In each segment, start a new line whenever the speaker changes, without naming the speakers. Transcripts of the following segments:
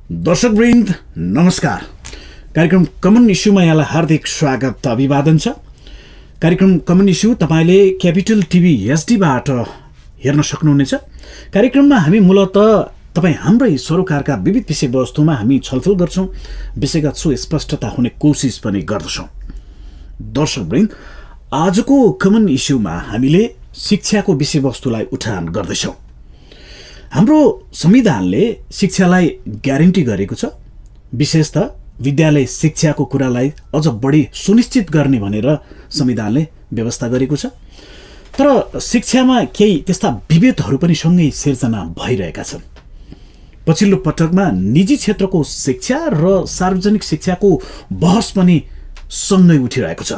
दर्शकवृन्द नमस्कार। कार्यक्रम कमन इस्युमा यहाँलाई हार्दिक स्वागत अभिवादन छ। कार्यक्रम कमन इस्यु तपाईले क्यापिटल टिभी एचडीबाट हेर्न सक्नुहुनेछ। कार्यक्रममा हामी मूलत तपाई हाम्रै सरोकारका विविध विषयवस्तुमा हामी छलफल गर्छौं, विषयगत सुस्पष्टता हुने कोसिस पनि गर्दछौं। दर्शकवृन्द, आजको कमन इस्युमा हामीले शिक्षाको विषयवस्तुलाई उठान गर्दैछौं। हाम्रो संविधानले शिक्षालाई ग्यारेन्टी गरेको छ, विशेषतः विद्यालय शिक्षाको कुरालाई अझ बढी सुनिश्चित गर्ने भनेर संविधानले व्यवस्था गरेको छ। तर शिक्षामा केही त्यस्ता विभेदहरू पनि सँगै सिर्जना भइरहेका छन्। पछिल्लो पटकमा निजी क्षेत्रको शिक्षा र सार्वजनिक शिक्षाको बहस पनि सँगै उठिरहेको छ।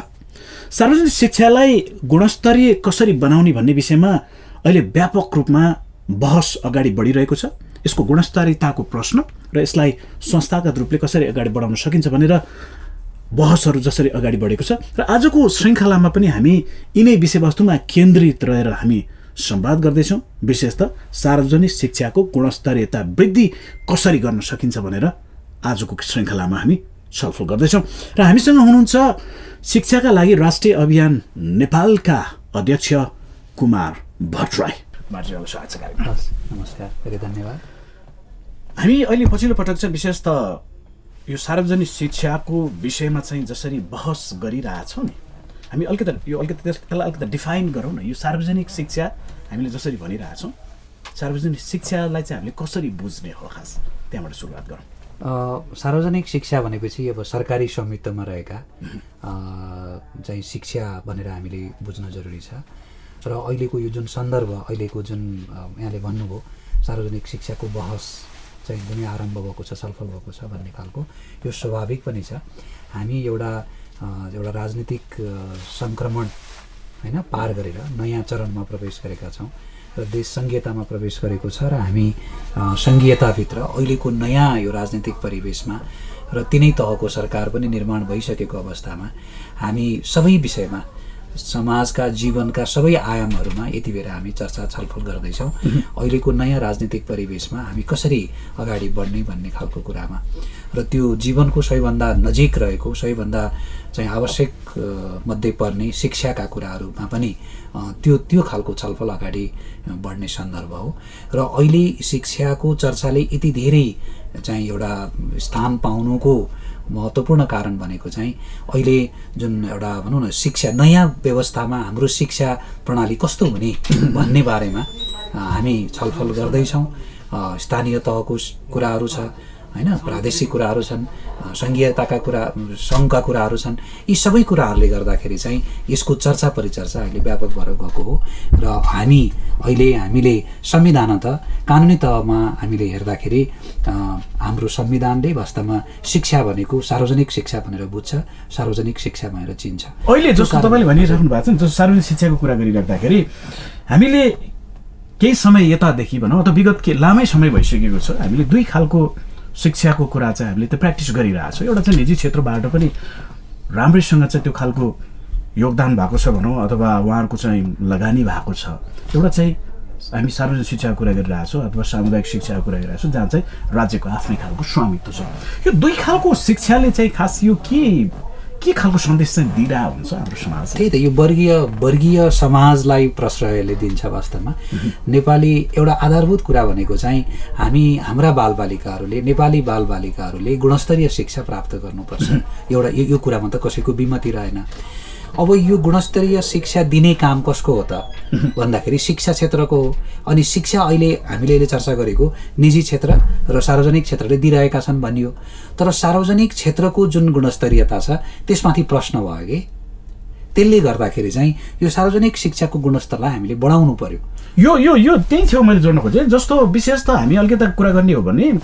सार्वजनिक शिक्षालाई गुणस्तरीय कसरी बनाउने भन्ने विषयमा अहिले व्यापक रूपमा बहस अगाडि बढिरहेको छ। यसको गुणस्तरीयताको प्रश्न र यसलाई संस्थागत रूपले कसरी अगाडि बढाउन सकिन्छ भनेर बहसहरू जसरी अगाडि बढेको छ र आजको श्रृङ्खलामा पनि हामी यिनै विषयवस्तुमा केन्द्रित रहेर हामी संवाद गर्दैछौँ। विशेषतः सार्वजनिक शिक्षाको गुणस्तरीयता वृद्धि कसरी गर्न सकिन्छ भनेर आजको श्रृङ्खलामा हामी छलफल गर्दैछौँ। र हामीसँग हुनुहुन्छ शिक्षाका लागि राष्ट्रिय अभियान नेपालका अध्यक्ष कुमार भट्टराई।
नमस्कार, धेरै धन्यवाद।
हामी अहिले पछिल्लो पटक चाहिँ विशेषतः यो सार्वजनिक शिक्षाको विषयमा चाहिँ जसरी बहस गरिरहेछौँ नि, हामी अलिकति डिफाइन गरौँ न। यो सार्वजनिक शिक्षा हामीले जसरी भनिरहेछौँ, सार्वजनिक शिक्षालाई चाहिँ हामीले कसरी बुझ्ने हो, खास त्यहाँबाट सुरुवात गरौँ।
सार्वजनिक शिक्षा भनेपछि अब सरकारी स्वामित्वमा रहेका चाहिँ शिक्षा भनेर हामीले बुझ्न जरुरी छ। र अहिलेको यो जुन सन्दर्भ, अहिलेको जुन यहाँले भन्नुभयो सार्वजनिक शिक्षाको बहस चाहिँ एकदमै आरम्भ भएको छ, छलफल भएको छ भन्ने खालको, यो स्वाभाविक पनि छ। हामी एउटा राजनीतिक सङ्क्रमण होइन पार गरेर नयाँ चरणमा प्रवेश गरेका छौँ र देश सङ्घीयतामा प्रवेश गरेको छ। र हामी सङ्घीयताभित्र अहिलेको नयाँ यो राजनीतिक परिवेशमा र तिनै तहको सरकार पनि निर्माण भइसकेको अवस्थामा हामी सबै विषयमा, समाजका जीवनका सबै आयामहरूमा यति बेर हामी चर्चा छलफल गर्दैछौँ। अहिलेको नयाँ राजनीतिक परिवेशमा हामी कसरी अगाडि बढ्ने भन्ने खालको कुरामा र त्यो जीवनको सबैभन्दा नजिक रहेको, सबैभन्दा चाहिँ आवश्यक मध्ये पर्ने शिक्षाका कुराहरूमा पनि त्यो खालको छलफल अगाडि बढ्ने सन्दर्भ हो। र अहिले शिक्षाको चर्चाले यति धेरै चाहिँ एउटा स्थान पाउनुको महत्त्वपूर्ण कारण भनेको चाहिँ अहिले जुन एउटा भनौँ न शिक्षा, नयाँ व्यवस्थामा हाम्रो शिक्षा प्रणाली कस्तो हुने भन्ने बारेमा हामी छलफल गर्दैछौँ। स्थानीय तहको कुराहरू छ होइन, प्रादेशिक कुराहरू छन्, सङ्घीयताका कुरा, सङ्घका कुराहरू छन्। यी सबै कुराहरूले गर्दाखेरि चाहिँ यसको चर्चा परिचर्चा अहिले व्यापक भएर गएको हो। र हामीले संविधान त कानुनी तहमा हामीले हेर्दाखेरि हाम्रो संविधानले वास्तवमा शिक्षा भनेको सार्वजनिक शिक्षा भनेर बुझ्छ, सार्वजनिक शिक्षा भनेर चिन्छ।
अहिले जस्तो तपाईँले भनिराख्नु भएको छ नि, जस्तो सार्वजनिक शिक्षाको कुरा गरिराख्दाखेरि हामीले केही समय यतादेखि भनौँ अथवा विगत लामै समय भइसकेको छ, हामीले दुई खालको शिक्षाको कुरा चाहिँ हामीले त्यो प्र्याक्टिस गरिरहेछौँ। एउटा चाहिँ निजी क्षेत्रबाट पनि राम्रैसँग चाहिँ त्यो खालको योगदान भएको छ भनौँ, अथवा उहाँहरूको चाहिँ लगानी भएको छ। एउटा चाहिँ हामी सार्वजनिक शिक्षाको कुरा गरिरहेछौँ अथवा सामुदायिक शिक्षाको कुरा गरिरहेछौँ, जहाँ चाहिँ राज्यको आफ्नै खालको स्वामित्व छ। यो दुई खालको शिक्षाले चाहिँ खास यो के खालको सन्देश चाहिँ दिइरहेको हुन्छ हाम्रो समाज?
त्यही त, यो वर्गीय समाजलाई प्रश्रयले दिन्छ। वास्तवमा नेपाली एउटा आधारभूत कुरा भनेको चाहिँ हाम्रा बालबालिकाहरूले, नेपाली बालबालिकाहरूले गुणस्तरीय शिक्षा प्राप्त गर्नुपर्छ। एउटा यो कुरामा त कसैको विमति रहेन। अब यो गुणस्तरीय शिक्षा दिने काम कसको हो त भन्दाखेरि शिक्षा क्षेत्रको हो। अनि शिक्षा हामीले अहिले चर्चा गरेको निजी क्षेत्र र सार्वजनिक क्षेत्रले दिइरहेका छन् भनियो। तर सार्वजनिक क्षेत्रको जुन गुणस्तरीयता छ त्यसमाथि प्रश्न भयो कि त्यसले गर्दाखेरि चाहिँ यो सार्वजनिक शिक्षाको गुणस्तरलाई हामीले बढाउनु पर्यो।
यो त्यही थियो मैले जोड्न खोजेँ। जस्तो विशेष त हामी अलिकति कुरा गर्ने हो भने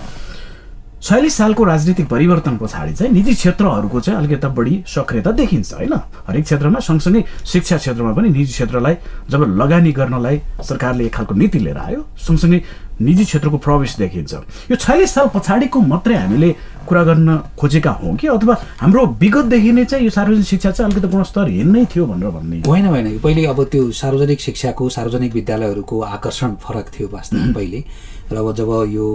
46 सालको राजनीतिक परिवर्तन पछाडि चाहिँ निजी क्षेत्रहरूको चाहिँ अलिकति बढी सक्रियता देखिन्छ होइन। हरेक क्षेत्रमा, सँगसँगै शिक्षा क्षेत्रमा पनि निजी क्षेत्रलाई जब लगानी गर्नलाई सरकारले एक खालको नीति लिएर आयो, सँगसँगै निजी क्षेत्रको प्रवेश देखिन्छ। यो 46 साल पछाडिको मात्रै हामीले कुरा गर्न खोजेका हौँ कि अथवा हाम्रो विगतदेखि नै चाहिँ यो सार्वजनिक शिक्षा चाहिँ अलिकति गुणस्तरहीन नै थियो भनेर भन्ने?
होइन, पहिले अब त्यो सार्वजनिक शिक्षाको सार्वजनिक विद्यालयहरूको आकर्षण फरक थियो वास्तवमा पहिले। र अब जब यो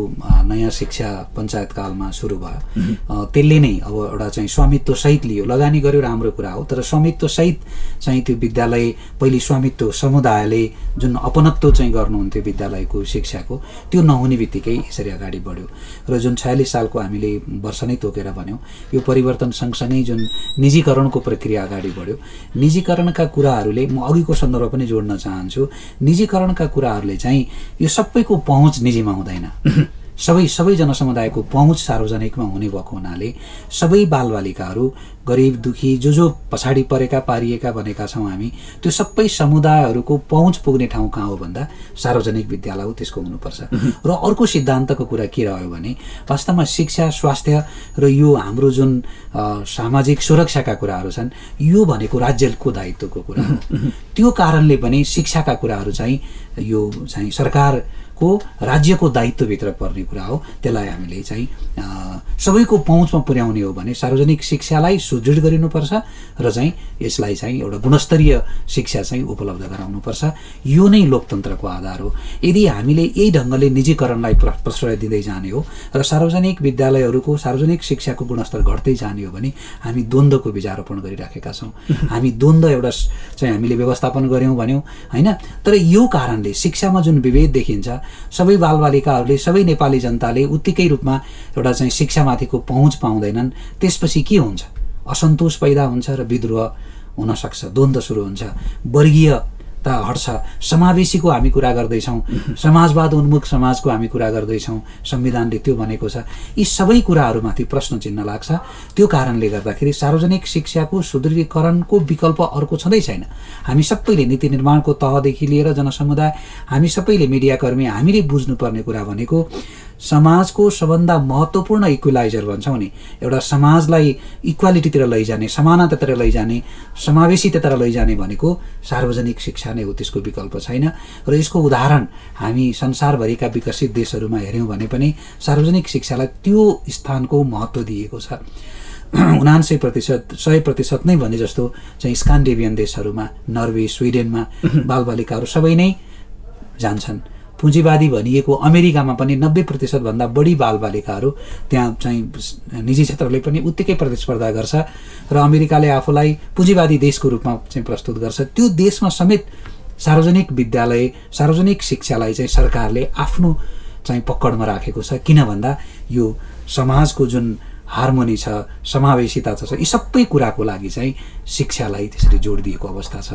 नयाँ शिक्षा पञ्चायत कालमा सुरु भयो त्यसले नै अब एउटा चाहिँ स्वामित्व सहित लियो। लगानी गर्यो राम्रो कुरा हो, तर स्वामित्व सहित चाहिँ त्यो विद्यालय पहिले स्वामित्व समुदायले जुन अपनत्व चाहिँ गर्नुहुन्थ्यो विद्यालयको शिक्षाको त्यो नहुने बित्तिकै यसरी अगाडि बढ्यो। र जुन 46 सालको हामीले वर्ष नै तोकेर भन्यौँ यो परिवर्तन सँगसँगै जुन निजीकरणको प्रक्रिया अगाडि बढ्यो, निजीकरणका कुराहरूले म अघिको सन्दर्भ पनि जोड्न चाहन्छु। निजीकरणका कुराहरूले चाहिँ यो सबैको पहुँच निजीमा हुँदैन। सबै जनसमुदायको पहुँच सार्वजनिकमा हुने भएको हुनाले सबै बालबालिकाहरू गरिब दुखी जो पछाडि परेका पारिएका भनेका छौँ हामी, त्यो सबै समुदायहरूको पहुँच पुग्ने ठाउँ कहाँ हो भन्दा सार्वजनिक विद्यालय हो, त्यसको हुनुपर्छ। र अर्को सिद्धान्तको कुरा के रह्यो भने वास्तवमा शिक्षा स्वास्थ्य र यो हाम्रो जुन सामाजिक सुरक्षाका कुराहरू छन् यो भनेको राज्यको दायित्वको कुरा हो। त्यो कारणले पनि शिक्षाका कुराहरू चाहिँ यो चाहिँ सरकारको राज्यको दायित्वभित्र पर्ने कुरा हो। त्यसलाई हामीले चाहिँ सबैको पहुँचमा पुर्याउने हो भने सार्वजनिक शिक्षालाई सुदृढ गरिनुपर्छ र चाहिँ यसलाई चाहिँ एउटा गुणस्तरीय शिक्षा चाहिँ उपलब्ध गराउनुपर्छ। यो नै लोकतन्त्रको आधार हो। यदि हामीले यही ढङ्गले निजीकरणलाई प्रश्रय दिँदै जाने हो र सार्वजनिक विद्यालयहरूको सार्वजनिक शिक्षाको गुणस्तर घट्दै जाने हो भने हामी द्वन्द्वको बीजारोपण गरिराखेका छौँ। हामी द्वन्द्व एउटा चाहिँ हामीले व्यवस्थापन गऱ्यौँ भन्यौँ होइन, तर यो कारणले शिक्षामा जुन विभेद देखिन्छ सबै बालबालिकाहरूले सबै नेपाली जनताले उत्तिकै रूपमा एउटा चाहिँ शिक्षामाथिको पहुँच पाउँदैनन्। त्यसपछि के हुन्छ? असन्तोष पैदा हुन्छ र विद्रोह हुनसक्छ, द्वन्द्व सुरु हुन्छ, वर्गीयता हट्छ। समावेशीको हामी कुरा गर्दैछौँ, समाजवाद उन्मुख समाजको हामी कुरा गर्दैछौँ, संविधानले त्यो भनेको छ। यी सबै कुराहरूमाथि प्रश्न चिन्ह लाग्छ। त्यो कारणले गर्दाखेरि सार्वजनिक शिक्षाको सुदृढीकरणको विकल्प अर्को छँदै छैन। हामी सबैले नीति निर्माणको तहदेखि लिएर जनसमुदाय, हामी सबैले मिडियाकर्मी, हामीले बुझ्नुपर्ने कुरा भनेको समाजको सबभन्दा महत्त्वपूर्ण इक्वलाइजर भन्छौँ नि, एउटा समाजलाई इक्वालिटीतिर लैजाने, समानतातिर लैजाने, समावेशीतातिर लैजाने भनेको सार्वजनिक शिक्षा नै हो, त्यसको विकल्प छैन। र यसको उदाहरण हामी संसारभरिका विकसित देशहरूमा हेऱ्यौँ भने पनि सार्वजनिक शिक्षालाई त्यो स्थानको महत्त्व दिएको छ। 99% 100% नै भने जस्तो चाहिँ स्कान्डिनेभियन देशहरूमा, नर्वे, स्विडेनमा बालबालिकाहरू सबै नै जान्छन्। पुँजीवादी भनिएको अमेरिकामा पनि 90% भन्दा बढी बालबालिकाहरू त्यहाँ चाहिँ निजी क्षेत्रले पनि उत्तिकै प्रतिस्पर्धा गर्छ र अमेरिकाले आफूलाई पुँजीवादी देशको रूपमा चाहिँ प्रस्तुत गर्छ। त्यो देशमा समेत सार्वजनिक विद्यालय, सार्वजनिक शिक्षालाई चाहिँ सरकारले आफ्नो चाहिँ पक्कडमा राखेको छ। किन भन्दा यो समाजको जुन हार्मोनी छ, समावेशिता छ, यी सबै कुराको लागि चाहिँ शिक्षालाई त्यसरी जोड दिएको अवस्था छ।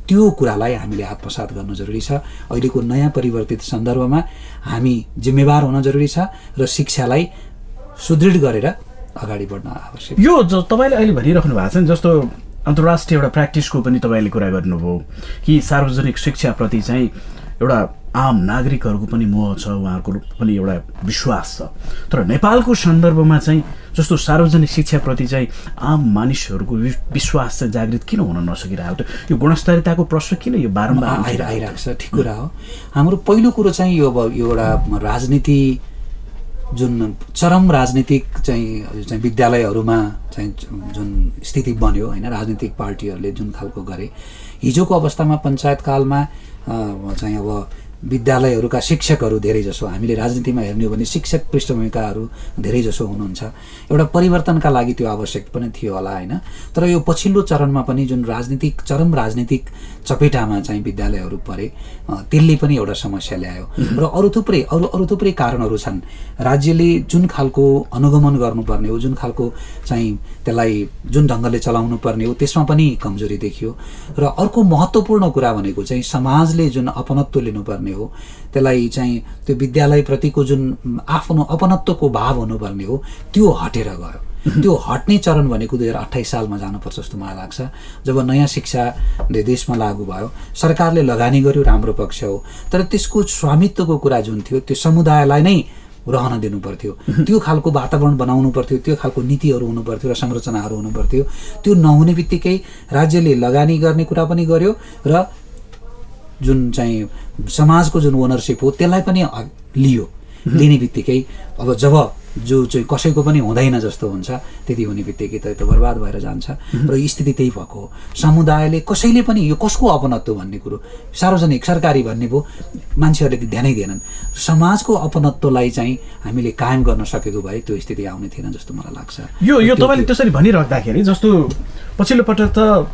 त्यो कुरालाई हामीले आत्मसात गर्न जरुरी छ। अहिलेको नयाँ परिवर्तित सन्दर्भमा हामी जिम्मेवार हुन जरुरी छ र शिक्षालाई सुदृढ गरेर अगाडि बढ्न आवश्यक।
यो तपाईँले अहिले भनिराख्नु भएको छ नि, जस्तो अन्तर्राष्ट्रिय एउटा प्र्याक्टिसको पनि तपाईँले कुरा गर्नुभयो कि सार्वजनिक शिक्षाप्रति चाहिँ एउटा आम नागरिकहरूको पनि मोह छ, उहाँहरूको पनि एउटा विश्वास छ। तर नेपालको सन्दर्भमा चाहिँ जस्तो सार्वजनिक शिक्षाप्रति चाहिँ आम मानिसहरूको विश्वास चाहिँ जागृत किन हुन नसकिरहेको? यो गुणस्तरीयताको प्रश्न किन यो बारम्बार
आइरहेको छ? ठिक कुरा हो। हाम्रो पहिलो कुरो चाहिँ यो अब यो एउटा राजनीति जुन चरम राजनीतिक चाहिँ विद्यालयहरूमा चाहिँ जुन स्थिति बन्यो होइन, राजनीतिक पार्टीहरूले जुन खालको गरे, हिजोको अवस्थामा पञ्चायत कालमा चाहिँ अब विद्यालयहरूका शिक्षकहरू धेरै जसो, हामीले राजनीतिमा हेर्ने हो भने शिक्षक पृष्ठभूमिकाहरू धेरै जसो हुनुहुन्छ। एउटा परिवर्तनका लागि त्यो आवश्यक पनि थियो होला होइन, तर यो पछिल्लो चरणमा पनि जुन चरम राजनीतिक चपेटामा चाहिँ विद्यालयहरू परे त्यसले पनि एउटा समस्या ल्यायो। र अरू थुप्रै कारणहरू छन्। राज्यले जुन खालको अनुगमन गर्नुपर्ने हो, जुन खालको चाहिँ त्यसलाई जुन ढङ्गले चलाउनु पर्ने हो, त्यसमा पनि कमजोरी देखियो। र अर्को महत्त्वपूर्ण कुरा भनेको चाहिँ समाजले जुन अपनत्व लिनुपर्ने हो, त्यसलाई चाहिँ त्यो विद्यालयप्रतिको जुन आफ्नो अपनत्वको भाव हुनुपर्ने हो त्यो हटेर गयो। त्यो हट्ने चरण भनेको 2028 सालमा जानुपर्छ जस्तो मलाई लाग्छ। जब नयाँ शिक्षाले देशमा लागू भयो, सरकारले लगानी गर्यो, राम्रो पक्ष हो, तर त्यसको स्वामित्वको कुरा जुन थियो त्यो समुदायलाई नै रहन दिनु पर्थ्यो। त्यो खालको वातावरण बनाउनु पर्थ्यो, त्यो खालको नीतिहरू हुनु पर्थ्यो र संरचनाहरू हुनु पर्थ्यो। त्यो नहुने बित्तिकै राज्यले लगानी गर्ने कुरा पनि गर्यो र जुन चाहिँ समाजको जुन ओनरसिप हो त्यसलाई पनि लियो। लिने बित्तिकै अब जब जो चाहिँ कसैको पनि हुँदैन जस्तो हुन्छ त्यति हुने बित्तिकै त त्यो बर्बाद भएर जान्छ। र स्थिति त्यही भएको हो। समुदायले कसैले पनि यो कसको अपनत्व भन्ने कुरो सार्वजनिक सरकारी भन्ने भयो मान्छेहरूले ध्यानै दिएनन्। समाजको अपनत्वलाई चाहिँ हामीले कायम गर्न सकेको भए त्यो स्थिति आउने थिएन जस्तो मलाई लाग्छ।
यो तपाईँले त्यसरी भनिराख्दाखेरि जस्तो पछिल्लो पटक त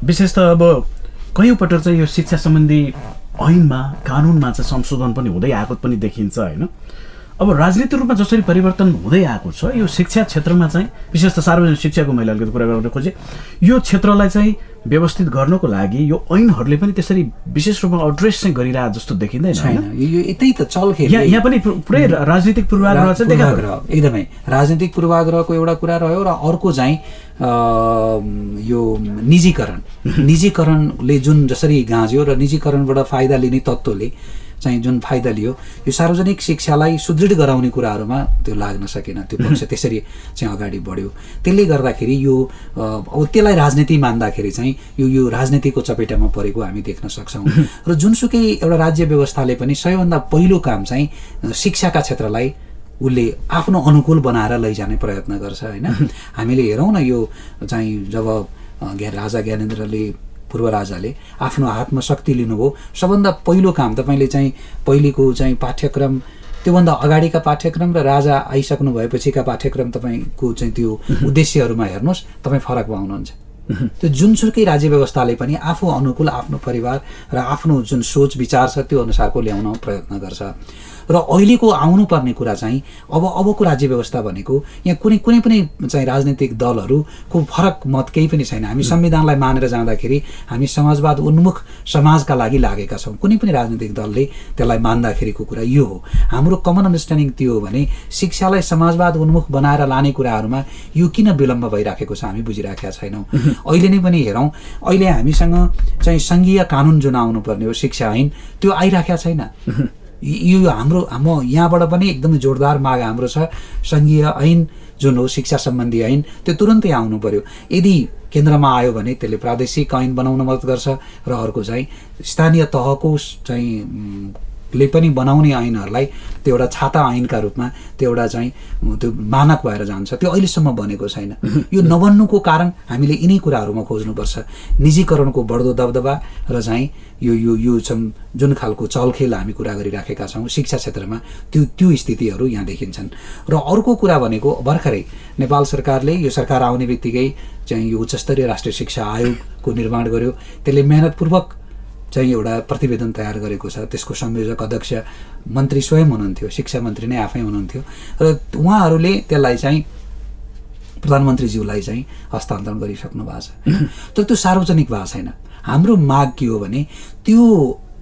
विशेष त अब कयौँ पटक चाहिँ यो शिक्षा सम्बन्धी ऐनमा कानुनमा चाहिँ संशोधन पनि हुँदै आएको पनि देखिन्छ होइन। अब राजनीतिक रूपमा जसरी परिवर्तन हुँदै आएको छ यो शिक्षा क्षेत्रमा चाहिँ विशेष त सार्वजनिक शिक्षाको मैले अलिकति कुरा गर्न खोजेँ। यो क्षेत्रलाई चाहिँ व्यवस्थित गर्नको लागि यो ऐनहरूले पनि त्यसरी विशेष रूपमा एड्रेस चाहिँ गरिरहेको जस्तो देखिँदैन
छैन। यो यतै त चलखेल
यहाँ पनि पुरै राजनीतिक पूर्वाग्रह चाहिँ देखा
एकदमै राजनीतिक पूर्वाग्रहको एउटा कुरा रह्यो। र अर्को चाहिँ यो निजीकरणले जुन जसरी गाँज्यो र निजीकरणबाट फाइदा लिने तत्त्वले चाहिँ जुन फाइदा लियो यो सार्वजनिक शिक्षालाई सुदृढ गराउने कुराहरूमा त्यो लाग्न सकेन। त्यो पक्ष त्यसरी चाहिँ अगाडि बढ्यो। त्यसले गर्दाखेरि यो अब त्यसलाई राजनीति मान्दाखेरि चाहिँ यो राजनीतिको चपेटामा परेको हामी देख्न सक्छौँ। र जुनसुकै एउटा राज्य व्यवस्थाले पनि सबैभन्दा पहिलो काम चाहिँ शिक्षाका क्षेत्रलाई उसले आफ्नो अनुकूल बनाएर लैजाने प्रयत्न गर्छ होइन। हामीले हेरौँ न यो चाहिँ जब राजा ज्ञानेन्द्रले पूर्व राजाले आफ्नो हातमा शक्ति लिनुभयो सबभन्दा पहिलो काम तपाईँले चाहिँ पहिलेको चाहिँ पाठ्यक्रम त्योभन्दा अगाडिका पाठ्यक्रम र राजा आइसक्नु भएपछिका पाठ्यक्रम तपाईँको चाहिँ त्यो उद्देश्यहरूमा हेर्नुहोस् तपाईँ फरक पाउनुहुन्छ। त्यो जुनसुकै राज्य व्यवस्थाले पनि आफू अनुकूल आफ्नो परिवार र आफ्नो जुन सोच विचार छ त्यो अनुसारको ल्याउन प्रयत्न गर्छ। र अहिलेको आउनुपर्ने कुरा चाहिँ अबको राज्य व्यवस्था भनेको यहाँ कुनै पनि चाहिँ राजनीतिक दलहरूको फरक मत केही पनि छैन। हामी संविधानलाई मानेर जाँदाखेरि हामी समाजवाद उन्मुख समाजका लागि लागेका छौँ। कुनै पनि राजनीतिक दलले त्यसलाई मान्दाखेरिको कुरा यो हो। हाम्रो कमन अन्डरस्ट्यान्डिङ त्यो हो भने शिक्षालाई समाजवाद उन्मुख बनाएर लाने कुराहरूमा यो किन विलम्ब भइराखेको छ हामी बुझिराखेका छैनौँ। अहिले नै पनि हेरौँ अहिले हामीसँग चाहिँ सङ्घीय कानुन जुन आउनुपर्ने हो शिक्षा ऐन त्यो आइराखेका छैन। यो हाम्रो यहाँबाट पनि एकदमै जोरदार माग हाम्रो छ सङ्घीय ऐन जुन हो शिक्षा सम्बन्धी ऐन त्यो तुरन्तै आउनु पर्यो। यदि केन्द्रमा आयो भने त्यसले प्रादेशिक ऐन बनाउन मद्दत गर्छ र अर्को चाहिँ स्थानीय तहको चाहिँ ले पनि बनाउने ऐनहरूलाई त्यो एउटा छाता ऐनका रूपमा त्यो एउटा चाहिँ त्यो मानक भएर जान्छ। त्यो अहिलेसम्म बनेको छैन। यो नबन्नुको कारण हामीले यिनै कुराहरूमा खोज्नुपर्छ। निजीकरणको बढ्दो दबदबा र चाहिँ यो जुन खालको चलखेल हामी कुरा गरिराखेका छौँ शिक्षा क्षेत्रमा त्यो स्थितिहरू यहाँ देखिन्छन्। र अर्को कुरा भनेको भर्खरै नेपाल सरकारले यो सरकार आउने बित्तिकै चाहिँ यो उच्चस्तरीय राष्ट्रिय शिक्षा आयोगको निर्माण गर्यो। त्यसले मेहनतपूर्वक चाहिँ एउटा प्रतिवेदन तयार गरेको छ। त्यसको संयोजक अध्यक्ष मन्त्री स्वयं हुनुहुन्थ्यो, शिक्षा मन्त्री नै आफै हुनुहुन्थ्यो र उहाँहरूले त्यसलाई चाहिँ प्रधानमन्त्रीज्यूलाई चाहिँ हस्तान्तरण गरिसक्नु भएको छ। तर त्यो सार्वजनिक भएको छैन। हाम्रो माग के हो भने त्यो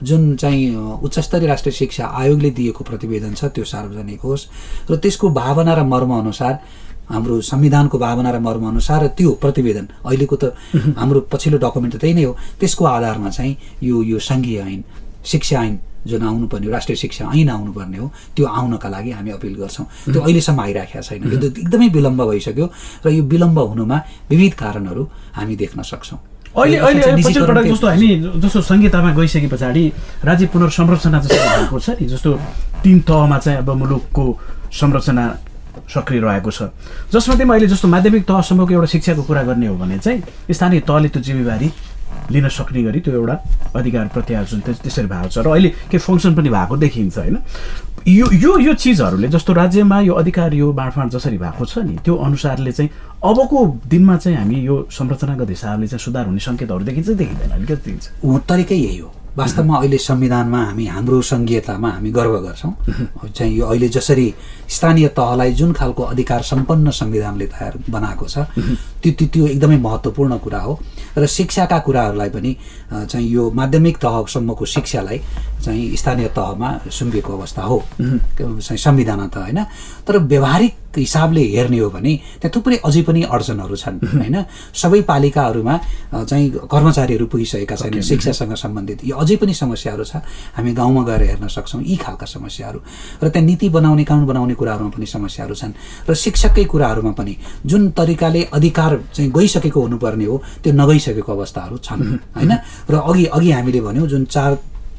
जुन चाहिँ उच्चस्तरीय राष्ट्रिय शिक्षा आयोगले दिएको प्रतिवेदन छ त्यो सार्वजनिक होस् र त्यसको भावना र मर्म अनुसार हाम्रो संविधानको भावना र मर्म अनुसार त्यो प्रतिवेदन अहिलेको त हाम्रो पछिल्लो डकुमेन्ट त त्यही नै हो। त्यसको आधारमा चाहिँ यो सङ्घीय ऐन शिक्षा ऐन जुन आउनुपर्ने हो राष्ट्रिय शिक्षा ऐन आउनुपर्ने हो त्यो आउनका लागि हामी अपिल गर्छौँ। त्यो अहिलेसम्म आइराखेका छैन। यो एकदमै विलम्ब भइसक्यो र यो विलम्ब हुनुमा विविध कारणहरू हामी देख्न सक्छौँ।
अहिले पछिल्लो पटक जस्तो संहितामा गइसके पछाडि राज्य पुनर्संरचना जस्तो भएको छ नि जस्तो 3 तहमा चाहिँ अब मुलुकको संरचना सक्रिय रहेको छ जसमध्येमा अहिले जस्तो माध्यमिक तहसम्मको एउटा शिक्षाको कुरा गर्ने हो भने चाहिँ स्थानीय तहले त्यो जिम्मेवारी लिन सक्ने गरी त्यो एउटा अधिकार प्रत्याहार जुन त्यसरी भएको छ र अहिले के फङ्सन पनि भएको देखिन्छ होइन। यो चिजहरूले जस्तो राज्यमा यो अधिकार यो बाँडफाँड जसरी भएको छ नि त्यो अनुसारले चाहिँ अबको दिनमा चाहिँ हामी यो संरचनागत हिसाबले चाहिँ सुधार हुने सङ्केतहरू देखिन्छ देखिँदैन अलिकति देखिन्छ।
तरिकै यही हो। वास्तवमा अहिले संविधानमा हामी हाम्रो सङ्घीयतामा हामी गर्व गर्छौँ। चाहिँ यो अहिले जसरी स्थानीय तहलाई जुन खालको अधिकार सम्पन्न संविधानले तयार बनाएको छ त्यो एकदमै महत्त्वपूर्ण कुरा हो। र शिक्षाका कुराहरूलाई पनि चाहिँ यो माध्यमिक तहसम्मको शिक्षालाई चाहिँ स्थानीय तहमा सुम्पिएको अवस्था हो चाहिँ संविधान त होइन। तर व्यावहारिक हिसाबले हेर्ने हो भने त्यहाँ थुप्रै अझै पनि अडचनहरू छन् होइन। सबै पालिकाहरूमा चाहिँ कर्मचारीहरू पुगिसकेका छैनन् शिक्षासँग सम्बन्धित यो अझै पनि समस्याहरू छ। हामी गाउँमा गएर हेर्न सक्छौँ यी खालका समस्याहरू र त्यहाँ नीति बनाउने कानुन बनाउने कुराहरूमा पनि समस्याहरू छन् र शिक्षककै कुराहरूमा पनि जुन तरिकाले अधिकार चाहिँ गइसकेको हुनुपर्ने हो त्यो नगइसकेको अवस्थाहरू छन् होइन। र अघि हामीले भन्यौँ जुन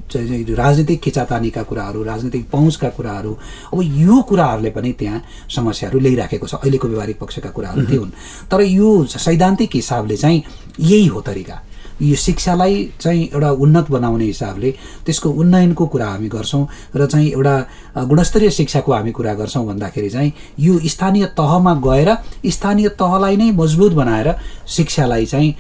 चाहिँ राजनीतिक खिचातानीका कुराहरू, राजनीतिक पहुँचका कुराहरू, अब यो कुराहरूले पनि त्यहाँ समस्याहरू ल्याइराखेको छ। अहिलेको व्यवहारिक पक्षका कुराहरू त्यो हुन्, तर यो सैद्धान्तिक हिसाबले चाहिँ यही हो तरिका। यो शिक्षालाई चाहिँ एउटा उन्नत बनाउने हिसाबले त्यसको उन्नयनको कुरा हामी गर्छौँ र चाहिँ एउटा गुणस्तरीय शिक्षाको हामी कुरा गर्छौँ भन्दाखेरि चाहिँ यो स्थानीय तहमा गएर स्थानीय तहलाई नै मजबुत बनाएर शिक्षालाई चाहिँ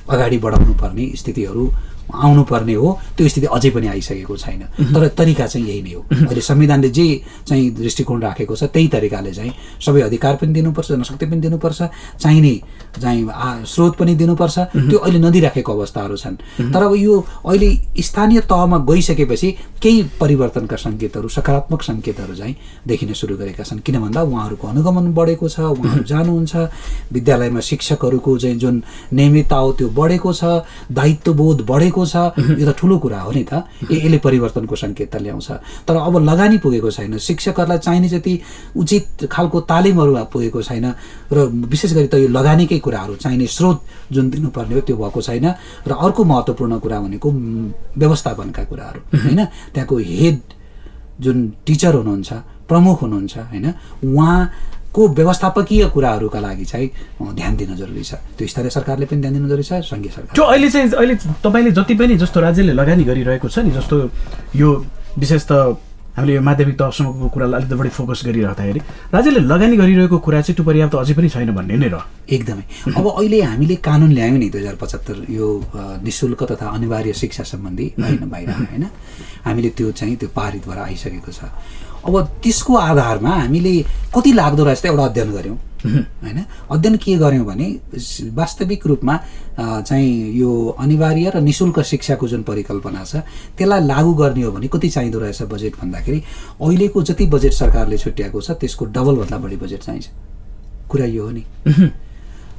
अगाडि बढाउनु पर्ने स्थितिहरू आउनुपर्ने हो। त्यो स्थिति अझै पनि आइसकेको छैन, तर तरिका चाहिँ यही नै हो। अहिले संविधानले जे चाहिँ दृष्टिकोण राखेको छ त्यही तरिकाले चाहिँ सबै अधिकार पनि दिनुपर्छ, जनशक्ति पनि दिनुपर्छ, चाहिने चाहिँ स्रोत पनि दिनुपर्छ। त्यो अहिले नदिइराखेको अवस्थाहरू छन्। तर अब यो अहिले स्थानीय तहमा गइसकेपछि केही परिवर्तनका सङ्केतहरू, सकारात्मक सङ्केतहरू चाहिँ देखिन सुरु गरेका छन्। किन भन्दा उहाँहरूको अनुगमन बढेको छ, उहाँहरू जानुहुन्छ, विद्यालयमा शिक्षकहरूको चाहिँ जुन नियमितता हो त्यो बढेको छ, दायित्वबोध बढेको छ। यो त ठुलो कुरा हो नि त, यसले परिवर्तनको सङ्केत त ल्याउँछ। तर अब लगानी पुगेको छैन, शिक्षकहरूलाई चाहिने जति उचित खालको तालिमहरू पुगेको छैन र विशेष गरी त यो लगानीकै कुराहरू चाहिने स्रोत जुन दिनुपर्ने हो त्यो भएको छैन। र अर्को महत्त्वपूर्ण कुरा भनेको व्यवस्थापनका कुराहरू होइन। त्यहाँको हेड जुन टिचर हुनुहुन्छ, प्रमुख हुनुहुन्छ होइन, उहाँको व्यवस्थापकीय कुराहरूका लागि चाहिँ ध्यान दिन जरुरी छ। त्यो स्थानीय सरकारले पनि ध्यान दिनु जरुरी छ, सङ्घीय सरकार।
जो अहिले तपाईँले जति पनि जस्तो राज्यले लगानी गरिरहेको छ नि, जस्तो यो विशेष त हामीले यो माध्यमिक तहसम्मको कुरालाई अलिकति बढी फोकस गरिराख्दाखेरि राज्यले लगानी गरिरहेको कुरा चाहिँ त्यो पर्याप्त अझै पनि छैन भन्ने नै रह्यो।
एकदमै। अब अहिले हामीले कानुन ल्यायौँ नि 2075, यो निःशुल्क तथा अनिवार्य शिक्षा सम्बन्धी ऐन बाहिर होइन, हामीले त्यो चाहिँ त्यो पारित भएर आइसकेको छ। अब त्यसको आधारमा हामीले कति लाग्दो रहेछ त एउटा अध्ययन गऱ्यौँ होइन। अध्ययन के गऱ्यौँ भने वास्तविक रूपमा चाहिँ यो अनिवार्य र निःशुल्क शिक्षाको जुन परिकल्पना छ त्यसलाई लागू गर्ने हो भने कति चाहिँदो रहेछ बजेट भन्दाखेरि अहिलेको जति बजेट सरकारले छुट्याएको छ त्यसको डबलभन्दा बढी बजेट चाहिन्छ। कुरा यो हो नि,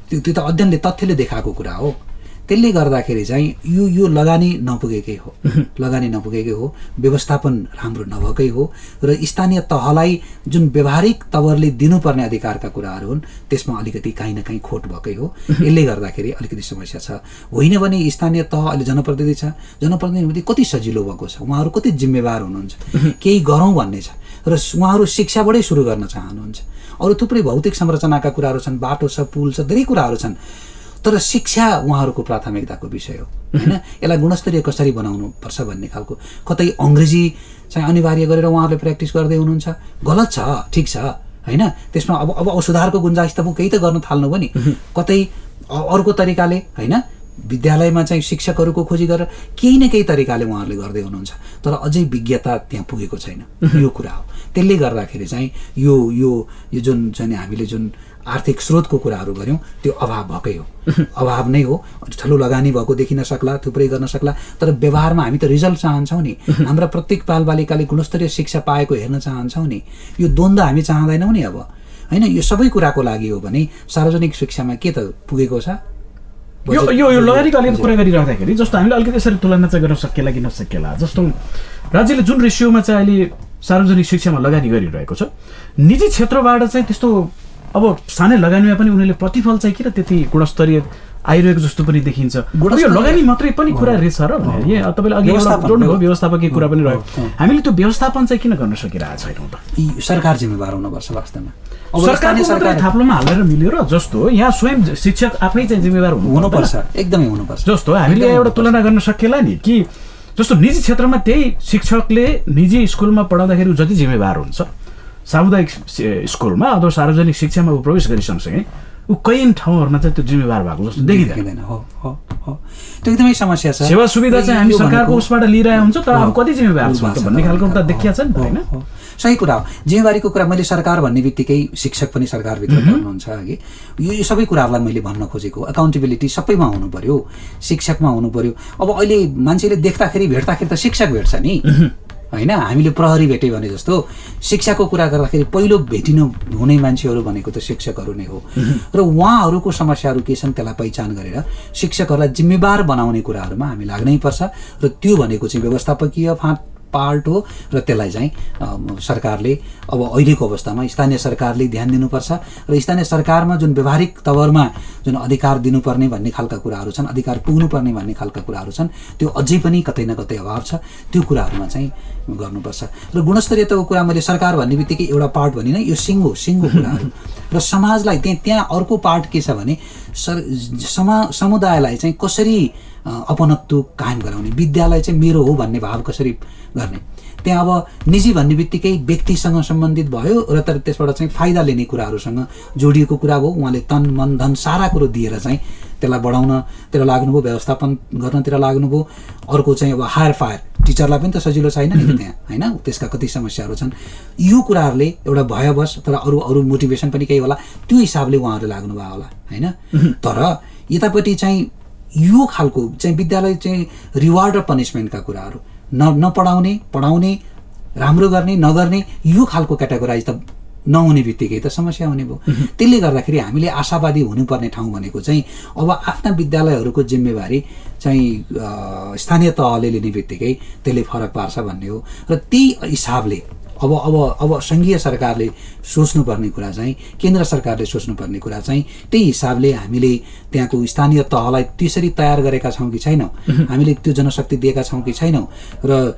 त्यो त अध्ययनले तथ्यले देखाएको कुरा हो। त्यसले गर्दाखेरि चाहिँ यो लगानी नपुगेकै हो, लगानी नपुगेकै हो, व्यवस्थापन राम्रो नभएकै हो र स्थानीय तहलाई जुन व्यावहारिक तवरले दिनुपर्ने अधिकारका कुराहरू हुन् त्यसमा अलिकति काहीँ न काहीँ खोट भएकै हो। यसले गर्दाखेरि अलिकति समस्या छ। होइन भने स्थानीय तह अहिले जनप्रतिनिधि छ, जनप्रतिनिधि कति सजिलो भएको छ, उहाँहरू कति जिम्मेवार हुनुहुन्छ, केही गरौँ भन्ने छ र उहाँहरू शिक्षाबाटै सुरु गर्न चाहनुहुन्छ। अरू थुप्रै भौतिक संरचनाका कुराहरू छन्, बाटो छ, पुल छ, धेरै कुराहरू छन्, तर शिक्षा उहाँहरूको प्राथमिकताको विषय हो होइन। यसलाई गुणस्तरीय कसरी बनाउनु पर्छ भन्ने खालको कतै अङ्ग्रेजी चाहिँ अनिवार्य गरेर उहाँहरूले प्र्याक्टिस गर्दै हुनुहुन्छ, गलत छ, ठिक छ होइन। त्यसमा अब सुधारको गुन्जाइस त केही त गर्न थाल्नु पनि, कतै अर्को तरिकाले होइन। विद्यालयमा चाहिँ शिक्षकहरूको खोजी गरेर केही न केही तरिकाले उहाँहरूले गर्दै हुनुहुन्छ, तर अझै विज्ञता त्यहाँ पुगेको छैन, यो कुरा हो। त्यसले गर्दाखेरि चाहिँ यो यो यो जुन चाहिँ हामीले जुन आर्थिक स्रोतको कुराहरू गऱ्यौँ त्यो अभाव भएकै हो, अभाव नै हो। ठुलो लगानी भएको देखिन सक्ला, थुप्रै गर्न सक्ला, तर व्यवहारमा हामी त रिजल्ट चाहन्छौँ नि। हाम्रा प्रत्येक बालबालिकाले गुणस्तरीय शिक्षा पाएको हेर्न चाहन्छौँ नि। यो द्वन्द्व हामी चाहँदैनौँ नि अब होइन। यो सबै कुराको लागि हो भने सार्वजनिक शिक्षामा के त पुगेको छ?
यो लगानीको अलिकति कुरा गरिराख्दाखेरि जस्तो हामीले अलिकति यसरी तुलना चाहिँ गर्न सकिएला कि नसकिएला। जस्तो राज्यले जुन रेसियोमा चाहिँ अहिले सार्वजनिक शिक्षामा लगानी गरिरहेको छ, निजी क्षेत्रबाट चाहिँ त्यस्तो अब सानै लगानीमा पनि उनीहरूले प्रतिफल चाहिँ किन त्यति गुणस्तरीय आइरहेको जस्तो पनि देखिन्छ। यो लगानी मात्रै पनि कुरा रहेछ र तपाईँले अघि जोड्नुभयो, व्यवस्थापकीय कुरा पनि रह्यो। हामीले त्यो व्यवस्थापन चाहिँ किन गर्न सकिरहेको छैनौँ त?
सरकार जिम्मेवार हुनुपर्छ वास्तवमा।
सरकारले थाप्लोमा हालेर मिलेर जस्तो यहाँ स्वयं शिक्षक आफै चाहिँ जिम्मेवार
हुनुपर्छ, एकदमै हुनुपर्छ।
जस्तो हामीले एउटा तुलना गर्न सकिएला नि कि जस्तो निजी क्षेत्रमा त्यही शिक्षकले निजी स्कुलमा पढाउँदाखेरि जति जिम्मेवार हुन्छ, सामुदायिक स्कुलमा अथवा सार्वजनिक शिक्षामा प्रवेश गरी सँगसँगै ऊ कैयन ठाउँहरूमा चाहिँ त्यो जिम्मेवार भएको जस्तो देखिँदैन।
त्यो एकदमै समस्या छ।
सेवा सुविधा चाहिँ हामी सरकारको उसबाट लिइरहेको हुन्छ, तर अब कति जिम्मेवार छ भन्ने खालको त देखिया छ नि त होइन।
सही कुरा हो। जिम्मेवारीको कुरा मैले सरकार भन्ने बित्तिकै शिक्षक पनि सरकारभित्र पर्नुहुन्छ अघि। यो सबै कुराहरूलाई मैले भन्न खोजेको अकाउन्टेबिलिटी सबैमा हुनु पर्यो, शिक्षकमा हुनु पर्यो। अब अहिले मान्छेले देख्दाखेरि भेट्दाखेरि त शिक्षक भेट्छ नि होइन। हामीले प्रहरी भेट्यो भने जस्तो शिक्षाको कुरा गर्दाखेरि पहिलो भेटिनु हुने मान्छेहरू भनेको त शिक्षकहरू नै हो र उहाँहरूको समस्याहरू के छन् त्यसलाई पहिचान गरेर शिक्षकहरूलाई जिम्मेवार बनाउने कुराहरूमा हामी लाग्नै पर्छ। र त्यो भनेको चाहिँ व्यवस्थापकीय फाँट पार्ट हो र त्यसलाई चाहिँ सरकारले अब अहिलेको अवस्थामा स्थानीय सरकारले ध्यान दिनुपर्छ र स्थानीय सरकारमा जुन व्यवहारिक तवरमा जुन अधिकार दिनुपर्ने भन्ने खालका कुराहरू छन्, अधिकार पुग्नुपर्ने भन्ने खालका कुराहरू छन्, त्यो अझै पनि कतै न कतै अभाव छ। त्यो कुराहरूमा चाहिँ गर्नुपर्छ। र गुणस्तरीयताको कुरा मैले सरकार भन्ने बित्तिकै एउटा पार्ट भनिनँ, यो सिङ्गो कुराहरू र समाजलाई त्यहाँ अर्को पार्ट के छ भने समुदायलाई चाहिँ कसरी अपनत्व कायम गराउने, विद्यालय चाहिँ मेरो हो भन्ने भाव कसरी गर्ने। त्यहाँ अब निजी भन्ने बित्तिकै व्यक्तिसँग सम्बन्धित भयो र तर त्यसबाट चाहिँ फाइदा लिने कुराहरूसँग जोडिएको कुरा हो। उहाँले तन मन धन सारा कुरो दिएर चाहिँ त्यसलाई बढाउनतिर लाग्नुभयो, व्यवस्थापन गर्नतिर लाग्नुभयो। अर्को चाहिँ अब हायर फायर टिचरलाई पनि त सजिलो छैन नि त्यहाँ, होइन, त्यसका कति समस्याहरू छन्। यो कुराहरूले एउटा भयवश तर अरू मोटिभेसन पनि केही होला, त्यो हिसाबले उहाँहरूले लाग्नुभयो होला, होइन। तर यतापट्टि चाहिँ यो खालको चाहिँ विद्यालय चाहिँ रिवार्ड र पनिसमेन्टका कुराहरू पढाउने राम्रो गर्ने नगर्ने यो खालको क्याटेगोराइज त नहुने बित्तिकै त समस्या हुने भयो। त्यसले गर्दाखेरि हामीले आशावादी हुनुपर्ने ठाउँ भनेको चाहिँ अब आफ्ना विद्यालयहरूको जिम्मेवारी चाहिँ स्थानीय तहले लिने बित्तिकै त्यसले फरक पार्छ भन्ने हो। र त्यही हिसाबले अब सङ्घीय सरकारले सोच्नुपर्ने कुरा चाहिँ, केन्द्र सरकारले सोच्नुपर्ने कुरा चाहिँ त्यही हिसाबले हामीले त्यहाँको स्थानीय तहलाई त्यसरी तयार गरेका छौँ कि छैनौँ, हामीले त्यो जनशक्ति दिएका छौँ कि छैनौँ, र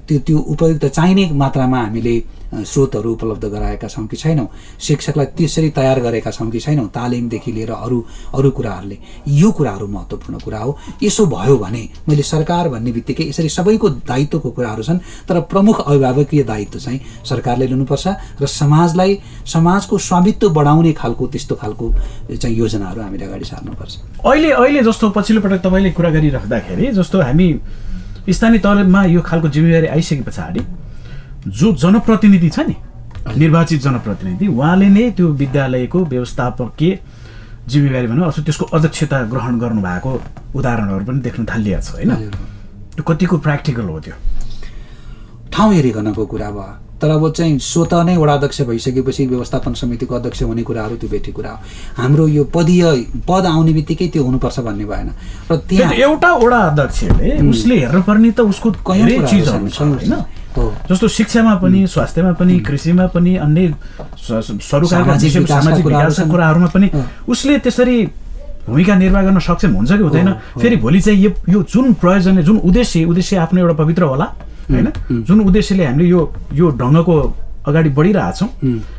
त्यो उपयुक्त चाहिने मात्रामा हामीले स्रोतहरू उपलब्ध गराएका छौँ कि छैनौँ, शिक्षकलाई त्यसरी तयार गरेका छौँ कि छैनौँ, तालिमदेखि लिएर अरू कुराहरूले। यो कुराहरू महत्त्वपूर्ण कुरा हो। यसो भयो भने मैले सरकार भन्ने बित्तिकै यसरी सबैको दायित्वको कुराहरू छन्, तर प्रमुख अभिभावकीय दायित्व चाहिँ सरकारले लिनुपर्छ र समाजको स्वामित्व बढाउने खालको त्यस्तो खालको चाहिँ योजनाहरू हामीले अगाडि सार्नुपर्छ।
अहिले जस्तो पछिल्लो पटक तपाईँले कुरा गरिराख्दाखेरि जस्तो हामी स्थानीय तहमा यो खालको जिम्मेवारी आइसके पछाडि जो जनप्रतिनिधि छ नि, निर्वाचित जनप्रतिनिधि, उहाँले नै त्यो विद्यालयको व्यवस्थापकीय जिम्मेवारी भनौँ अथवा त्यसको अध्यक्षता ग्रहण गर्नुभएको उदाहरणहरू पनि देख्न थालिएको छ, होइन। त्यो कतिको प्र्याक्टिकल हो, त्यो
ठाउँ हेरिकनको कुरा भयो। तर अब चाहिँ स्वतः नै वडा अध्यक्ष भइसकेपछि व्यवस्थापन समितिको अध्यक्ष हुने कुराहरू त्यो बेठी कुरा हो। हाम्रो यो पद आउने बित्तिकै त्यो हुनुपर्छ भन्ने भएन। र त्यहाँ
एउटा वडा अध्यक्षले उसले हेर्नुपर्ने त उसको कयौँ चिजहरू छ, होइन। जस्तो शिक्षामा पनि, स्वास्थ्यमा पनि, कृषिमा पनि, अन्य सामाजिक विकासका कुराहरूमा पनि उसले त्यसरी भूमिका निर्वाह गर्न सक्षम हुन्छ कि हुँदैन। फेरि भोलि चाहिँ यो जुन प्रयोजन, जुन उद्देश्य आफ्नो एउटा पवित्र होला, होइन, जुन उद्देश्यले हामीले यो ढङ्गको अगाडि बढिरहेछौँ,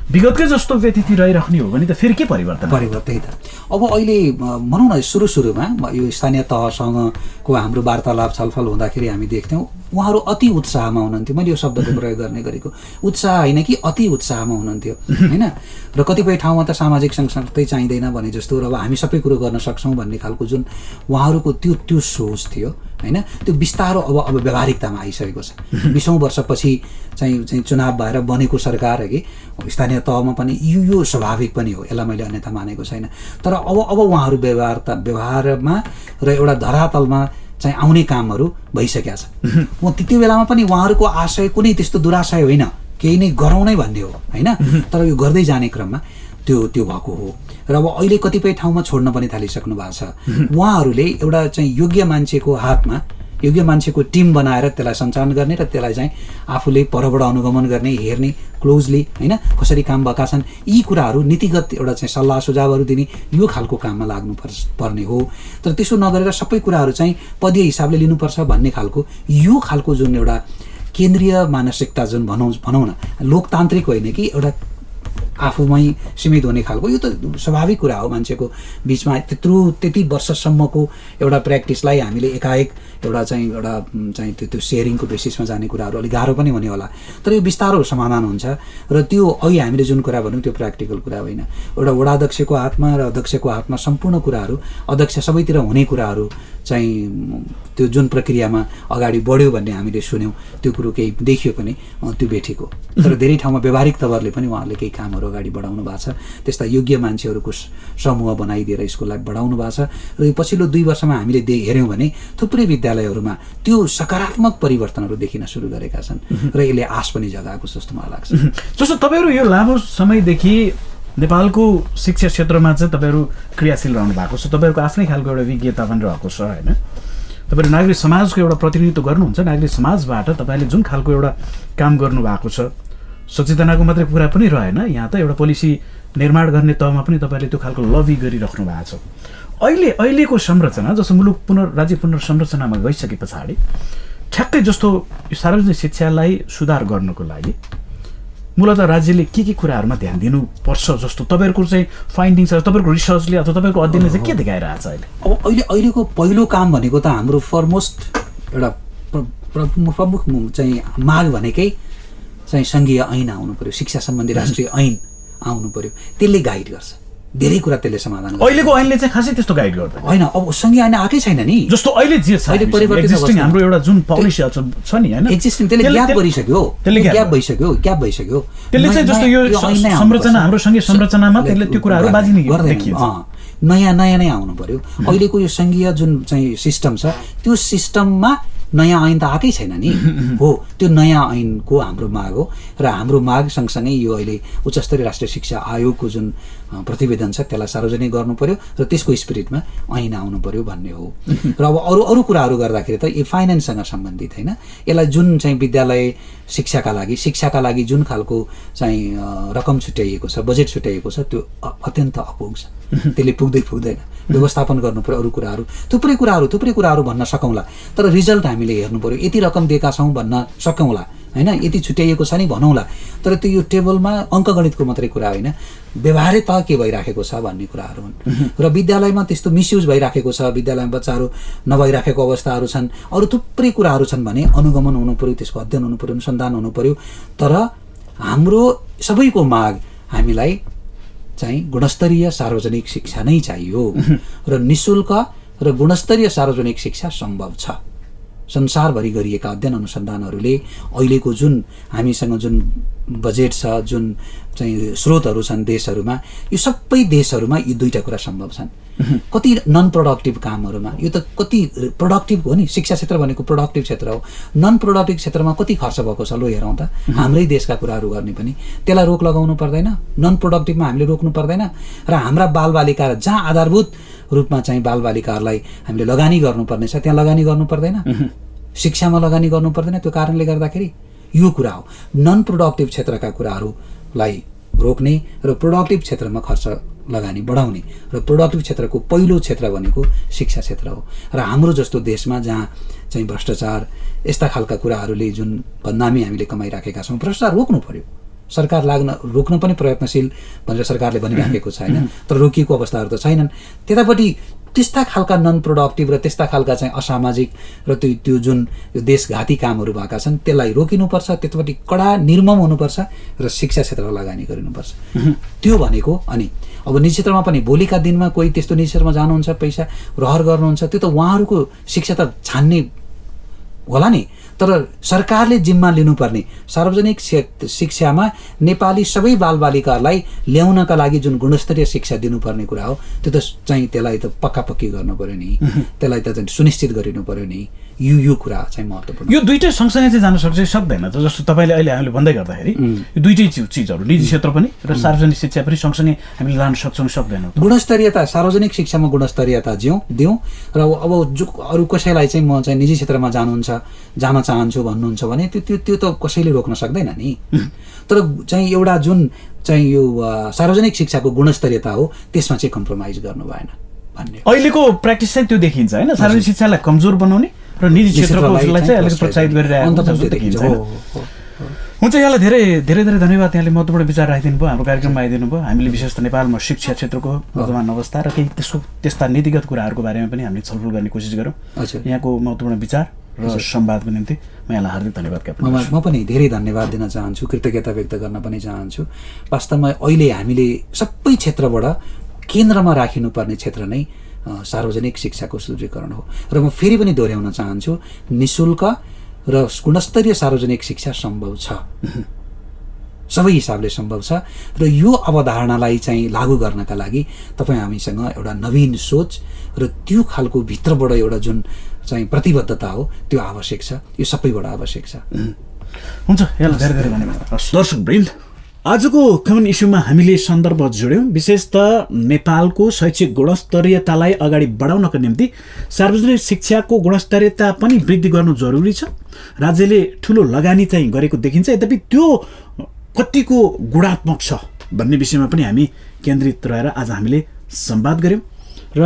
विगतकै जस्तो व्यतिथि रहिराख्ने हो भने त फेरि के परिवर्तन?
त्यही त। अब अहिले भनौँ न सुरुमा यो स्थानीय तहसँगको हाम्रो वार्तालाप छलफल हुँदाखेरि हामी देख्थ्यौँ उहाँहरू अति उत्साहमा हुनुहुन्थ्यो। मैले यो शब्दको प्रयोग गर्ने गरेको उत्साह होइन कि अति उत्साहमा हुनुहुन्थ्यो, होइन। र कतिपय ठाउँमा त सामाजिक सँगसँगै चाहिँदैन भने जस्तो र अब हामी सबै कुरो गर्न सक्छौँ भन्ने खालको जुन उहाँहरूको त्यो सोच थियो, होइन, त्यो बिस्तारो अब व्यावहारिकतामा आइसकेको छ। 20औं वर्षपछि चाहिँ चुनाव भएर बनेको सरकार कि स्थानीय तहमा पनि यो स्वाभाविक पनि हो, यसलाई मैले अन्यथा मानेको छैन। तर अब उहाँहरू व्यवहारमा र एउटा धरातलमा चाहिँ आउने कामहरू भइसकेका छ। त्यति बेलामा पनि उहाँहरूको आशय कुनै त्यस्तो दुराशय होइन, केही नै गरौँ नै भन्ने हो, होइन। तर यो गर्दै जाने क्रममा त्यो भएको हो। र अब अहिले कतिपय ठाउँमा छोड्न पनि थालिसक्नु भएको छ। उहाँहरूले एउटा चाहिँ योग्य मान्छेको टिम बनाएर त्यसलाई सञ्चालन गर्ने र त्यसलाई चाहिँ आफूले परबाट अनुगमन गर्ने, हेर्ने क्लोजली, होइन, कसरी काम भएका छन्, यी कुराहरू नीतिगत एउटा चाहिँ सल्लाह सुझावहरू दिने, यो खालको काममा लाग्नु पर्ने हो। तर त्यसो नगरेर सबै कुराहरू चाहिँ पदीय हिसाबले लिनुपर्छ भन्ने खालको यो खालको जुन एउटा केन्द्रीय मानसिकता जुन भनौँ न, लोकतान्त्रिक होइन कि एउटा आफूमै सीमित हुने खालको, यो त स्वाभाविक कुरा हो। मान्छेको बिचमा त्यति वर्षसम्मको एउटा प्र्याक्टिसलाई हामीले एकाएक एउटा त्यो सेयरिङको बेसिसमा जाने कुराहरू अलिक गाह्रो पनि हुने होला। तर यो बिस्तारो समाधान हुन्छ र त्यो अहिले हामीले जुन कुरा भनौँ त्यो प्र्याक्टिकल कुरा होइन। एउटा वडा अध्यक्षको हातमा र अध्यक्षको हातमा सम्पूर्ण कुराहरू, अध्यक्ष सबैतिर हुने कुराहरू चाहिँ त्यो जुन प्रक्रियामा अगाडि बढ्यो भन्ने हामीले सुन्यौँ, त्यो कुरो केही देखियो पनि त्यो बेठीको। तर धेरै ठाउँमा व्यावहारिक तवरले पनि उहाँहरूले केही कामहरू अगाडि बढाउनु भएको छ। त्यस्ता योग्य मान्छेहरूको समूह बनाइदिएर स्कुललाई बढाउनु भएको छ। र यो पछिल्लो 2 वर्षमा हामीले हेऱ्यौँ भने थुप्रै विद्यालयहरूमा त्यो सकारात्मक परिवर्तनहरू देखिन सुरु गरेका छन् र यसले आश पनि जगाएको जस्तो मलाई लाग्छ।
जस्तो तपाईँहरू यो लामो समयदेखि नेपालको शिक्षा क्षेत्रमा चाहिँ तपाईँहरू क्रियाशील रहनु भएको छ, तपाईँहरूको आफ्नै खालको एउटा विज्ञता पनि रहेको छ, होइन। तपाईँले नागरिक समाजको एउटा प्रतिनिधित्व गर्नुहुन्छ, नागरिक समाजबाट तपाईँले जुन खालको एउटा काम गर्नुभएको छ, सचेतनाको मात्रै कुरा पनि रहेन, यहाँ त एउटा पोलिसी निर्माण गर्ने तहमा पनि तपाईँले त्यो खालको लबी गरिराख्नु भएको छ। अहिलेको संरचना जस्तो मुलुक राज्य पुनर्संरचनामा गइसके पछाडि ठ्याक्कै जस्तो सार्वजनिक शिक्षालाई सुधार गर्नको लागि मूलतः राज्यले के कुराहरूमा ध्यान दिनुपर्छ जस्तो तपाईँहरूको चाहिँ फाइन्डिङ्स, तपाईँहरूको रिसर्चले अथवा तपाईँको अध्ययनले चाहिँ के देखाइरहेछ अहिले?
अब अहिलेको पहिलो काम भनेको त हाम्रो फरमोस्ट एउटा प्रमुख चाहिँ माग भनेकै चाहिँ सङ्घीय ऐन आउनु पर्यो, शिक्षा सम्बन्धी राष्ट्रिय ऐन आउनु पर्यो। त्यसले गाइड गर्छ, धेरै कुरा त्यसले समाधान गर्छ।
अहिलेको ऐनले चाहिँ खासै त्यस्तो गाइड गर्दैन
होइन। अब सङ्घीय ऐन आएकै छैन नि,
जस्तो अहिले जे छ एक्जिस्टिङ हाम्रो एउटा जुन पोलिसी छ नि हैन,
एक्जिस्टिङ त्यसले ग्याप गरिसक्यो, ग्याप भइसक्यो।
त्यसले चाहिँ जस्तो यो संरचना हाम्रो सँगै संरचनामा त्यसले त्यो कुराहरू बाजिने देखिन्छ।
नयाँ नै आउनु पर्यो। अहिलेको यो सङ्घीय जुन चाहिँ सिस्टम छ त्यो सिस्टममा नयाँ ऐन त आएकै छैन नि हो। त्यो नयाँ ऐनको हाम्रो माग हो र हाम्रो माग सँगसँगै यो अहिले उच्च स्तरीय राष्ट्रिय शिक्षा आयोगको जुन प्रतिवेदन छ त्यसलाई सार्वजनिक गर्नु पर्यो र त्यसको स्पिरिटमा ऐन आउनु पर्यो भन्ने हो। र अब अरू कुराहरू गर्दाखेरि त यो फाइनेन्ससँग सम्बन्धित होइन, यसलाई जुन चाहिँ विद्यालय शिक्षाका लागि जुन खालको चाहिँ रकम छुट्याइएको छ, बजेट छुट्याइएको छ, त्यो अत्यन्त अपुग छ, त्यसले पुग्दैन। व्यवस्थापन गर्नु पर्यो, अरू कुराहरू थुप्रै कुराहरू भन्न सकौँला, तर रिजल्ट हामीले हेर्नु पर्यो। यति रकम दिएका छौँ भन्न सकौँला होइन, यति छुट्याइएको छ नि भनौँला, तर त्यो यो टेबलमा अङ्कगणितको मात्रै कुरा होइन, व्यवहारिक त के भइराखेको छ भन्ने कुराहरू हुन्। र विद्यालयमा त्यस्तो मिसयुज भइराखेको छ, विद्यालयमा बच्चाहरू नभइराखेको अवस्थाहरू छन्, अरू थुप्रै कुराहरू छन् भने अनुगमन हुनु पर्यो, त्यसको अध्ययन हुनु पर्यो, अनुसन्धान हुनु पर्यो। तर हाम्रो सबैको माग हामीलाई चाहिँ गुणस्तरीय सार्वजनिक शिक्षा नै चाहियो र निःशुल्क र गुणस्तरीय सार्वजनिक शिक्षा सम्भव छ। संसारभरि गरिएका अध्ययन अनुसन्धानहरूले अहिलेको जुन हामीसँग जुन बजेट छ, जुन चाहिँ स्रोतहरू छन् देशहरूमा, यो सबै देशहरूमा यी दुईटा कुरा सम्भव छन्। कति नन प्रोडक्टिभ कामहरूमा, यो त कति प्रोडक्टिभ हो नि, शिक्षा क्षेत्र भनेको प्रोडक्टिभ क्षेत्र हो। नन प्रोडक्टिभ क्षेत्रमा कति खर्च भएको छ लो हेरौँ त, हाम्रै देशका कुराहरू गर्ने पनि त्यसलाई रोक लगाउनु पर्दैन, नन प्रोडक्टिभमा हामीले रोक्नु पर्दैन र हाम्रा बालबालिका जहाँ आधारभूत रूपमा चाहिँ बालबालिकाहरूलाई हामीले लगानी गर्नुपर्ने छ त्यहाँ लगानी गर्नु पर्दैन, शिक्षामा लगानी गर्नु पर्दैन। त्यो कारणले गर्दाखेरि यो कुरा हो, नन प्रोडक्टिभ क्षेत्रका कुराहरूलाई रोक्ने र प्रोडक्टिभ क्षेत्रमा खर्च लगानी बढाउने र प्रोडक्टिभ क्षेत्रको पहिलो क्षेत्र भनेको शिक्षा क्षेत्र हो। र हाम्रो जस्तो देशमा जहाँ चाहिँ भ्रष्टाचार यस्ता खालका कुराहरूले जुन बदनामी हामीले कमाइराखेका छौँ, भ्रष्टाचार रोक्नु पर्यो। सरकार रोक्न पनि प्रयत्नशील भनेर सरकारले भनिराखेको छ होइन, तर रोकिएको अवस्थाहरू त छैनन्। त्यतापट्टि त्यस्ता खालका नन प्रोडक्टिभ र त्यस्ता खालका चाहिँ असामाजिक र त्यो जुन यो देशघाती कामहरू भएका छन् त्यसलाई रोकिनुपर्छ, त्यतापट्टि कडा निर्मम हुनुपर्छ र शिक्षा क्षेत्रमा लगानी गरिनुपर्छ। त्यो भनेको अनि अब निजी क्षेत्रमा पनि भोलिका दिनमा कोही त्यस्तो निजी क्षेत्रमा जानुहुन्छ, पैसा रहर गर्नुहुन्छ, त्यो त उहाँहरूको शिक्षा त छान्ने होला नि, तर सरकारले जिम्मा लिनुपर्ने सार्वजनिक शिक्षामा नेपाली सबै बालबालिकाहरूलाई ल्याउनका लागि जुन गुणस्तरीय शिक्षा दिनुपर्ने कुरा हो त्यो त चाहिँ त्यसलाई त पक्की गर्नु पर्यो नि, त्यसलाई त चाहिँ सुनिश्चित गरिनु पर्यो नि। यो कुरा चाहिँ महत्त्वपूर्ण।
यो दुईटै सँगसँगै चाहिँ जान सक्छ सक्दैन त? जस्तो तपाईँले अहिले हामीले भन्दै गर्दाखेरि यो दुईटै चिजहरू निजी क्षेत्र पनि र सार्वजनिक शिक्षा पनि सँगसँगै हामीले लान सक्छौँ सक्दैनौँ?
गुणस्तरीयता, सार्वजनिक शिक्षामा गुणस्तरीयता दिउँ र अब जो अरू कसैलाई चाहिँ म चाहिँ निजी क्षेत्रमा जान चाहन्छु भन्नुहुन्छ भने त्यो त कसैले रोक्न सक्दैन नि। तर चाहिँ एउटा जुन चाहिँ यो सार्वजनिक शिक्षाको गुणस्तरीयता हो त्यसमा चाहिँ कम्प्रोमाइज गर्नु भएन भन्ने
अहिलेको प्याक्टिस चाहिँ त्यो देखिन्छ होइन। सार्वजनिक शिक्षालाई कमजोर बनाउने र निजी क्षेत्रलाई चाहिँ अलिकति प्रोत्साहित गरिरहेको देखिन्छ। हुन्छ, यहाँलाई धेरै धेरै धेरै धन्यवाद। यहाँले महत्त्वपूर्ण विचार राखिदिनु भयो, हाम्रो कार्यक्रममा आइदिनु भयो। हामीले विशेष त नेपालमा शिक्षा क्षेत्रको वर्तमान अवस्था र केही त्यस्ता नीतिगत कुराहरूको बारेमा पनि हामीले छलफल गर्ने कोसिस गरौँ। यहाँको महत्त्वपूर्ण विचार र संवादको निम्ति म यहाँलाई हार्दिक धन्यवाद ज्ञापन गर्छु।
म पनि धेरै धन्यवाद दिन चाहन्छु, कृतज्ञता व्यक्त गर्न पनि चाहन्छु। वास्तवमा अहिले हामीले सबै क्षेत्रबाट केन्द्रमा राखिनुपर्ने क्षेत्र नै सार्वजनिक शिक्षाको सुदृढीकरण हो। र म फेरि पनि दोहोऱ्याउन चाहन्छु, निःशुल्क र गुणस्तरीय सार्वजनिक शिक्षा सम्भव छ, सबै हिसाबले सम्भव छ। र यो अवधारणालाई चाहिँ लागू गर्नका लागि तपाईँ हामीसँग एउटा नवीन सोच र त्यो खालको भित्रबाट एउटा जुन चाहिँ प्रतिबद्धता हो त्यो आवश्यक छ, यो सबैबाट आवश्यक छ।
हुन्छ, यहाँलाई धेरै धेरै धन्यवाद। दर्शकवृन्द, आजको कमन इस्युमा हामीले सन्दर्भ जोड्यौँ। विशेषतः नेपालको शैक्षिक गुणस्तरीयतालाई अगाडि बढाउनको निम्ति सार्वजनिक शिक्षाको गुणस्तरीयता पनि वृद्धि गर्नु जरुरी छ। राज्यले ठुलो लगानी चाहिँ गरेको देखिन्छ, यद्यपि त्यो कतिको गुणात्मक छ भन्ने विषयमा पनि हामी केन्द्रित रहेर आज हामीले संवाद गऱ्यौँ। र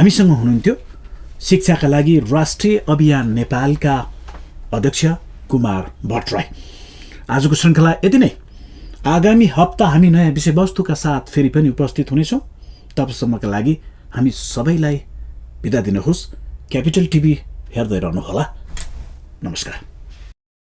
हामीसँग हुनुहुन्थ्यो शिक्षाका लागि राष्ट्रिय अभियान नेपालका अध्यक्ष कुमार भट्टराई। आजको श्रृङ्खला यति नै। आगामी हप्ता हामी नयाँ विषयवस्तुका साथ फेरि पनि उपस्थित हुनेछौँ। तबसम्मका लागि हामी सबैलाई बिदा दिनुहोस्। क्यापिटल टिभी हेर्दै रहनुहोला। नमस्कार।